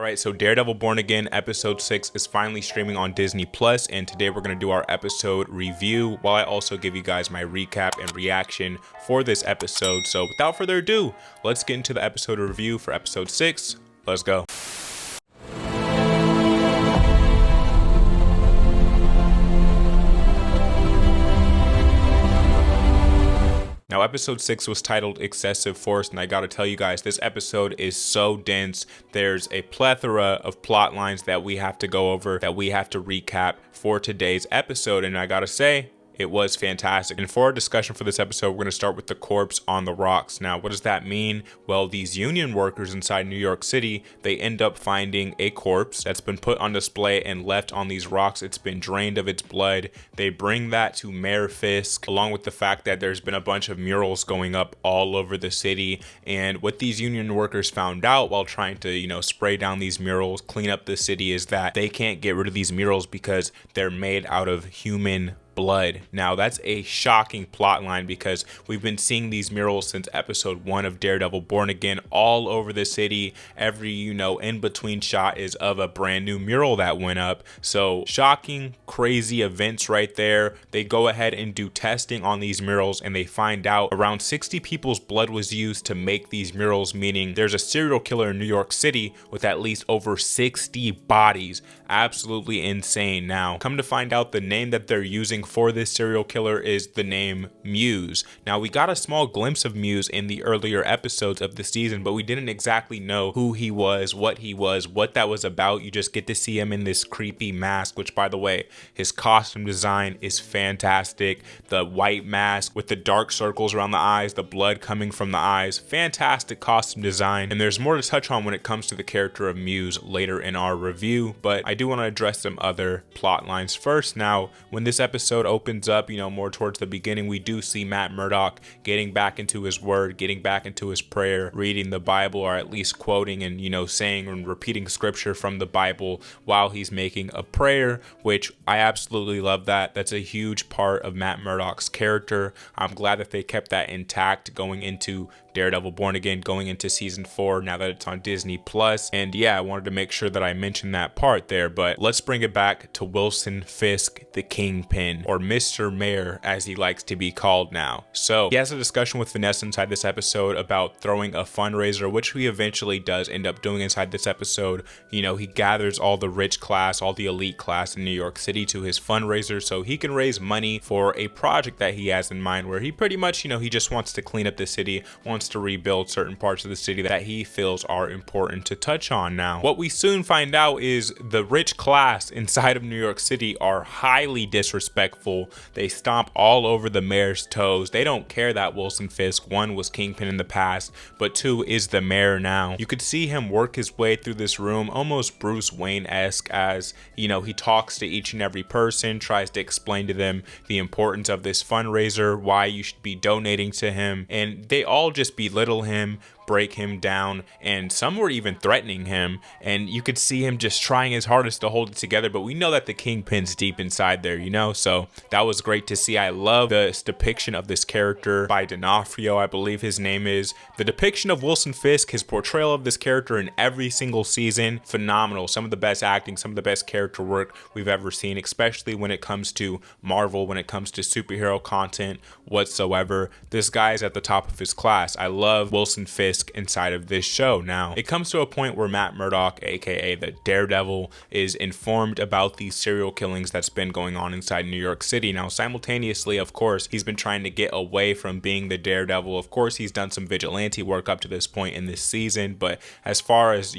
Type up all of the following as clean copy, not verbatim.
Alright, so Daredevil Born Again episode 6 is finally streaming on Disney Plus, and today we're going to do our episode review while I also give you guys my recap and reaction for this episode. So without further ado, let's get into the episode review for episode 6. Let's go. Now, episode 6 was titled Excessive Force, and I gotta tell you guys, this episode is so dense. There's a plethora of plot lines that we have to go over, that we have to recap for today's episode, and I gotta say, it was fantastic. And for our discussion for this episode, we're going to start with the corpse on the rocks. Now, what does that mean? Well, these union workers inside New York City, they end up finding a corpse that's been put on display and left on these rocks. It's been drained of its blood. They bring that to Mayor Fisk, along with the fact that there's been a bunch of murals going up all over the city. And what these union workers found out while trying to, spray down these murals, clean up the city, is that they can't get rid of these murals because they're made out of human blood. Now, that's a shocking plot line because we've been seeing these murals since episode 1 of Daredevil Born Again all over the city. Every, in between shot is of a brand new mural that went up. So shocking, crazy events right there. They go ahead and do testing on these murals and they find out around 60 people's blood was used to make these murals, meaning there's a serial killer in New York City with at least over 60 bodies. Absolutely insane. Now, come to find out, the name that they're using for this serial killer is the name Muse. Now, we got a small glimpse of Muse in the earlier episodes of the season, but we didn't exactly know who he was, what that was about. You just get to see him in this creepy mask, which, by the way, his costume design is fantastic. The white mask with the dark circles around the eyes, the blood coming from the eyes, fantastic costume design. And there's more to touch on when it comes to the character of Muse later in our review, but I do want to address some other plot lines first. Now, when this episode opens up, more towards the beginning, we do see Matt Murdock getting back into his word, getting back into his prayer, reading the Bible, or at least quoting and, saying and repeating scripture from the Bible while he's making a prayer, which I absolutely love that. That's a huge part of Matt Murdock's character. I'm glad that they kept that intact going into Daredevil Born Again, going into season 4 now that it's on Disney Plus. And yeah, I wanted to make sure that I mentioned that part there, but let's bring it back to Wilson Fisk, the Kingpin, or Mr. Mayor as he likes to be called now. So he has a discussion with Vanessa inside this episode about throwing a fundraiser, which he eventually does end up doing inside this episode. He gathers all the rich class, all the elite class in New York City to his fundraiser so he can raise money for a project that he has in mind, where he pretty much, he just wants to clean up the city, wants to rebuild certain parts of the city that he feels are important to touch on. Now, what we soon find out is the rich class inside of New York City are highly disrespectful. They stomp all over the mayor's toes. They don't care that Wilson Fisk, 1, was Kingpin in the past, but 2, is the mayor now. You could see him work his way through this room almost Bruce Wayne-esque as, he talks to each and every person, tries to explain to them the importance of this fundraiser, why you should be donating to him, and they all just belittle him, break him down, and some were even threatening him, and you could see him just trying his hardest to hold it together, but we know that the Kingpin's deep inside there, so that was great to see. I love this depiction of this character by D'Onofrio, I believe his name is. The depiction of Wilson Fisk, his portrayal of this character in every single season, phenomenal. Some of the best acting, some of the best character work we've ever seen, especially when it comes to Marvel, when it comes to superhero content whatsoever. This guy is at the top of his class. I love Wilson Fisk inside of this show. Now, it comes to a point where Matt Murdock, aka the Daredevil, is informed about these serial killings that's been going on inside New York City. Now, simultaneously, of course, he's been trying to get away from being the Daredevil. Of course, he's done some vigilante work up to this point in this season, but as far as,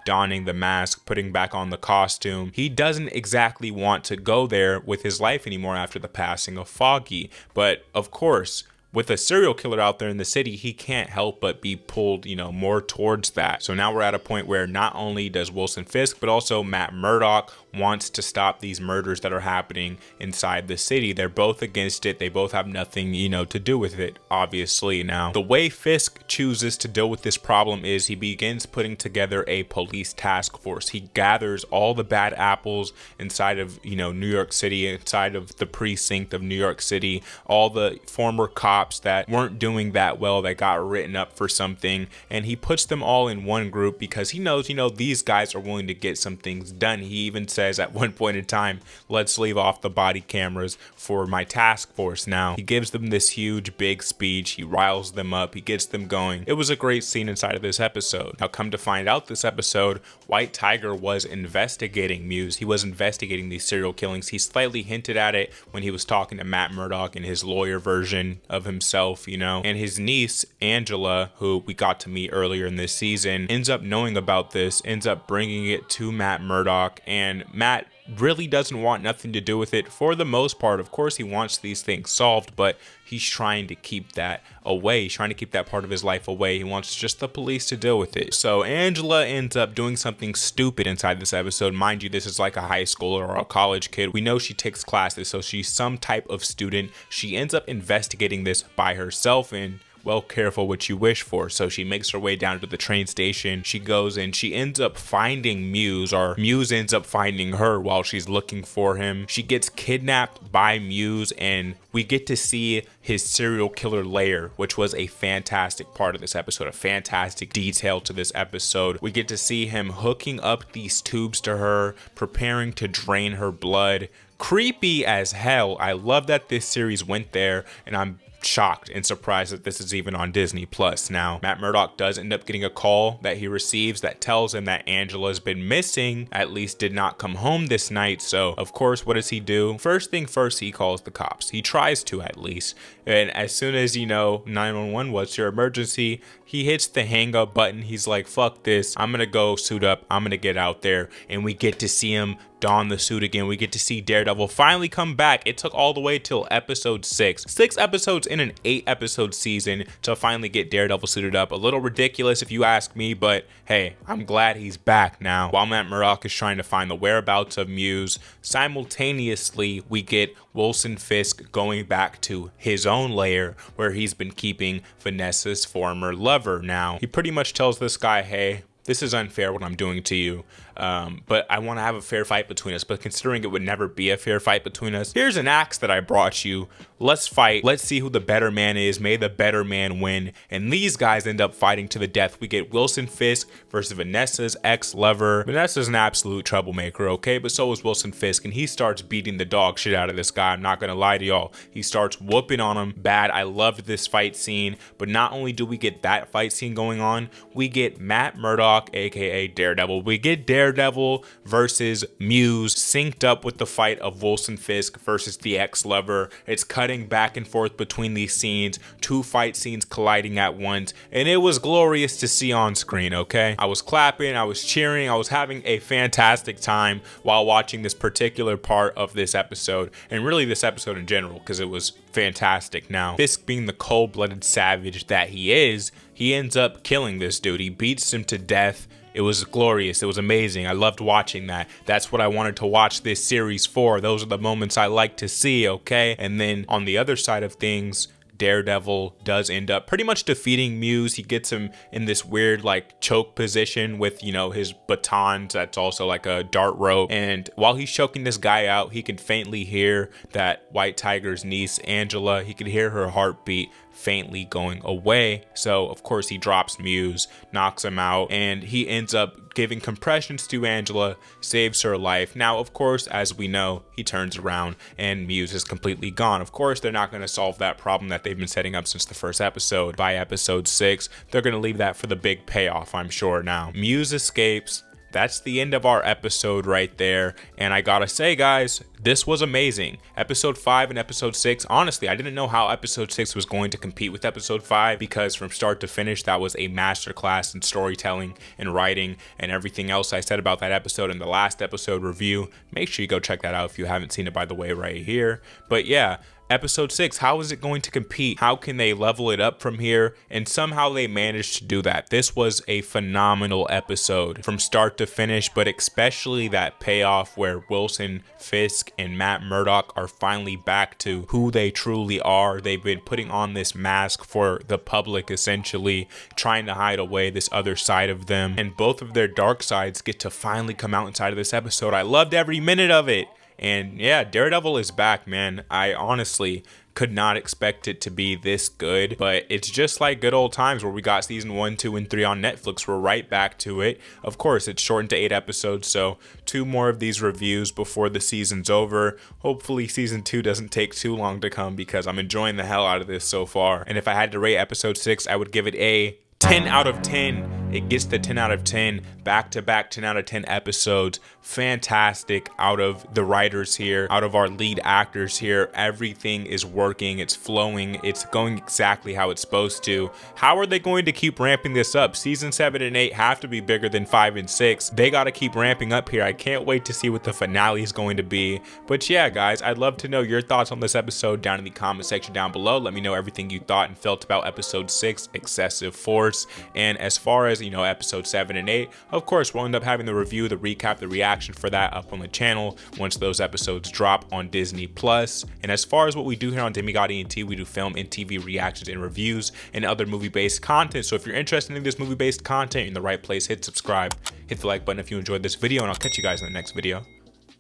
donning the mask, putting back on the costume, he doesn't exactly want to go there with his life anymore after the passing of Foggy. But of course, with a serial killer out there in the city, he can't help but be pulled, more towards that. So now we're at a point where not only does Wilson Fisk, but also Matt Murdock wants to stop these murders that are happening inside the city. They're both against it. They both have nothing, to do with it, obviously. Now, the way Fisk chooses to deal with this problem is he begins putting together a police task force. He gathers all the bad apples inside of, New York City, inside of the precinct of New York City, all the former cops, cops that weren't doing that well, that got written up for something, and he puts them all in one group because he knows, these guys are willing to get some things done. He even says at one point in time, let's leave off the body cameras for my task force now. He gives them this huge big speech, he riles them up, he gets them going. It was a great scene inside of this episode. Now come to find out, this episode, White Tiger was investigating Muse. He was investigating these serial killings. He slightly hinted at it when he was talking to Matt Murdock in his lawyer version of himself, and his niece Angela, who we got to meet earlier in this season, ends up knowing about this, ends up bringing it to Matt Murdock, and Matt really doesn't want nothing to do with it for the most part. Of course, he wants these things solved, but he's trying to keep that away. He's trying to keep that part of his life away. He wants just the police to deal with it. So Angela ends up doing something stupid inside this episode. Mind you, this is like a high schooler or a college kid. We know she takes classes, so she's some type of student. She ends up investigating this by herself, and well, careful what you wish for. So she makes her way down to the train station. She goes and she ends up finding Muse, or Muse ends up finding her while she's looking for him. She gets kidnapped by Muse, and we get to see his serial killer lair, which was a fantastic part of this episode, a fantastic detail to this episode. We get to see him hooking up these tubes to her, preparing to drain her blood. Creepy as hell. I love that this series went there, and I'm shocked and surprised that this is even on Disney Plus. Now, Matt Murdock does end up getting a call that he receives that tells him that Angela's been missing, at least did not come home this night. So, of course, what does he do? First thing first, he calls the cops. He tries to, at least. And as soon as 911, what's your emergency? He hits the hang up button. He's like, fuck this. I'm gonna go suit up. I'm gonna get out there. And we get to see him don the suit again. We get to see Daredevil finally come back. It took all the way till episode 6. 6 episodes in an 8-episode season to finally get Daredevil suited up. A little ridiculous if you ask me, but hey, I'm glad he's back now. While Matt Murdock is trying to find the whereabouts of Muse, simultaneously we get Wilson Fisk going back to his own lair where he's been keeping Vanessa's former lover. Now, he pretty much tells this guy, hey, this is unfair what I'm doing to you, but I want to have a fair fight between us. But considering it would never be a fair fight between us, here's an axe that I brought you. Let's fight. Let's see who the better man is. May the better man win. And these guys end up fighting to the death. We get Wilson Fisk versus Vanessa's ex-lover. Vanessa's an absolute troublemaker, okay? But so is Wilson Fisk, and he starts beating the dog shit out of this guy. I'm not going to lie to y'all. He starts whooping on him bad. I loved this fight scene. But not only do we get that fight scene going on, we get Matt Murdock, aka Daredevil. We get Daredevil versus Muse synced up with the fight of Wilson Fisk versus the ex-lover. It's cutting back and forth between these scenes, 2 fight scenes colliding at once, and it was glorious to see on screen, okay? I was clapping, I was cheering, I was having a fantastic time while watching this particular part of this episode, and really this episode in general, because it was fantastic. Now, Fisk being the cold-blooded savage that he is, he ends up killing this dude. He beats him to death. It was glorious. It was amazing. I loved watching that. That's what I wanted to watch this series for. Those are the moments I like to see, okay? And then on the other side of things, Daredevil does end up pretty much defeating Muse. He gets him in this weird like choke position with, his batons. That's also like a dart rope. And while he's choking this guy out, he can faintly hear that White Tiger's niece, Angela, he could hear her heartbeat faintly going away. So of course he drops Muse, knocks him out, and he ends up giving compressions to Angela, saves her life. Now, of course, as we know, he turns around and Muse is completely gone. Of course, they're not going to solve that problem that they've been setting up since the first episode. By episode 6, they're going to leave that for the big payoff, I'm sure. Now, Muse escapes. That's the end of our episode right there. And I gotta say, guys, this was amazing. Episode 5 and episode 6, honestly, I didn't know how episode 6 was going to compete with episode 5, because from start to finish, that was a masterclass in storytelling and writing and everything else I said about that episode in the last episode review. Make sure you go check that out if you haven't seen it, by the way, right here. But yeah, episode 6, how is it going to compete? How can they level it up from here? And somehow they managed to do that. This was a phenomenal episode from start to finish, but especially that payoff where Wilson Fisk and Matt Murdock are finally back to who they truly are. They've been putting on this mask for the public, essentially trying to hide away this other side of them, and both of their dark sides get to finally come out inside of this episode. I loved every minute of it. And yeah, Daredevil is back, man. I honestly could not expect it to be this good, but it's just like good old times where we got season 1, 2, and 3 on Netflix. We're right back to it. Of course, it's shortened to 8 episodes, so 2 more of these reviews before the season's over. Hopefully season 2 doesn't take too long to come because I'm enjoying the hell out of this so far. And if I had to rate episode 6, I would give it a 10 out of 10. It gets the 10 out of 10, back-to-back 10 out of 10 episodes. Fantastic out of the writers here, out of our lead actors here. Everything is working, it's flowing, it's going exactly how it's supposed to. How are they going to keep ramping this up? Season 7 and 8 have to be bigger than 5 and 6. They got to keep ramping up here. I can't wait to see what the finale is going to be. But yeah, guys, I'd love to know your thoughts on this episode down in the comment section down below. Let me know everything you thought and felt about episode 6, Excessive Force. And as far as, episode 7 and 8, of course, we'll end up having the review, the recap, the reaction for that up on the channel once those episodes drop on Disney Plus. And as far as what we do here on Demigod ENT, we do film and TV reactions and reviews and other movie-based content. So if you're interested in this movie-based content, you're in the right place. Hit subscribe, hit the like button if you enjoyed this video, and I'll catch you guys in the next video.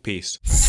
Peace.